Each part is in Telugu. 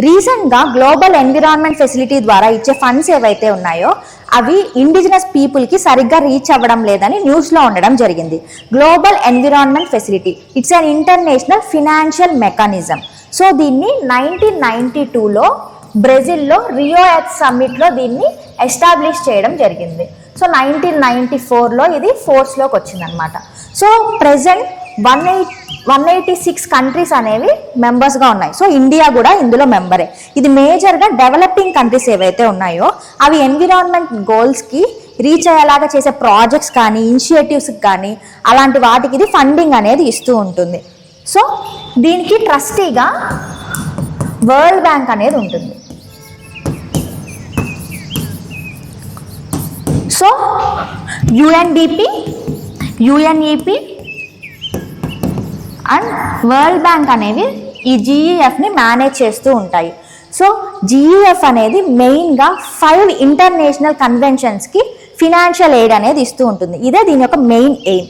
రీసెంట్గా గ్లోబల్ ఎన్విరాన్మెంట్ ఫెసిలిటీ ద్వారా ఇచ్చే ఫండ్స్ ఏవైతే ఉన్నాయో అవి ఇండిజినస్ పీపుల్కి సరిగ్గా రీచ్ అవ్వడం లేదని న్యూస్లో ఉండడం జరిగింది. Global environment facility it's an international financial mechanism. So దీన్ని 1992లో బ్రెజిల్లో రియో ఎర్త్ సమ్మిట్లో దీన్ని ఎస్టాబ్లిష్ చేయడం జరిగింది. సో 1994లో ఇది ఫోర్స్లోకి వచ్చిందనమాట. సో ప్రెజెంట్ 186 కంట్రీస్ అనేవి మెంబర్స్గా ఉన్నాయి. సో ఇండియా కూడా ఇందులో మెంబరే. ఇది మేజర్గా డెవలపింగ్ కంట్రీస్ ఏవైతే ఉన్నాయో అవి ఎన్విరాన్మెంట్ గోల్స్కి రీచ్ అయ్యేలాగా చేసే ప్రాజెక్ట్స్ కానీ ఇనిషియేటివ్స్కి కానీ అలాంటి వాటికి ఇది ఫండింగ్ అనేది ఇస్తూ ఉంటుంది. సో దీనికి ట్రస్టీగా వరల్డ్ బ్యాంక్ అనేది ఉంటుంది. So UNDP, UNEP and world bank అనేవి ఈ జీఈఎఫ్ని మేనేజ్ చేస్తూ ఉంటాయి. సో జీఈఎఫ్ అనేది మెయిన్గా 5 ఇంటర్నేషనల్ కన్వెన్షన్స్కి ఫినాన్షియల్ ఎయిడ్ అనేది ఇస్తూ ఉంటుంది. ఇదే దీని యొక్క main aim.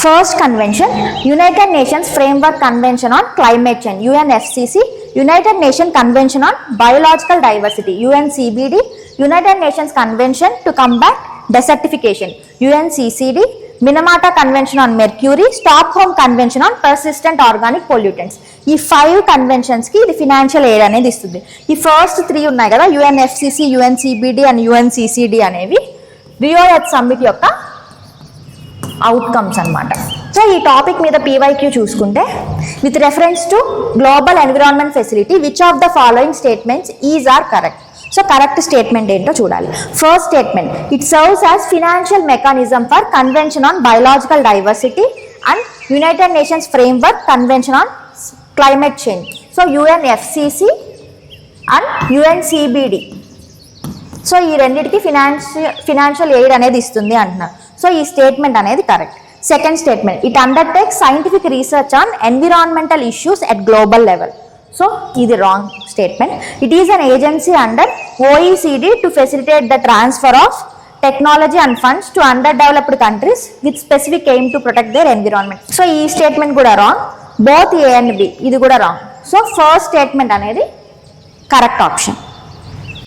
First convention United Nations framework convention on climate change UNFCCC, United Nation convention on biological diversity UNCBD, United Nations convention to combat desertification UNCCD, Minamata convention on mercury, Stockholm convention on persistent organic pollutants. ఈ 5 కన్వెన్షన్స్కి ఇది ఫినాన్షియల్ ఎయిడ్ అనేది ఇస్తుంది. ఈ ఫస్ట్ 3 ఉన్నాయి కదా, యుఎన్ఎఫ్సిసి, యుఎన్సిబిడి అండ్ యుఎన్సిసిడి అనేవి రియో ఎర్త్ సమ్మిట్ యొక్క అవుట్కమ్స్ అనమాట. సో ఈ టాపిక్ మీద పీవైక్యూ చూసుకుంటే with reference to global environment facility which of the following statements is are correct. So correct statement ఏంటో చూడాలి. First statement it serves as financial mechanism for convention on biological diversity and United Nations framework convention on climate change. So UNFCCC and UNCBD. So ఈ రెండింటికి ఫినాన్షియల్ ఎయిడ్ అనేది ఇస్తుంది అంటున్నారు. సో ఈ స్టేట్మెంట్ అనేది correct. Second statement it undertakes scientific research on environmental issues at global level. So ఇది wrong statement. It is an agency under OECD to facilitate the transfer of technology and funds to under developed countries with specific aim to protect their environment. So ఈ స్టేట్మెంట్ కూడా wrong. Both A and B ఇది కూడా రాంగ్. సో ఫస్ట్ స్టేట్మెంట్ అనేది కరెక్ట్ ఆప్షన్.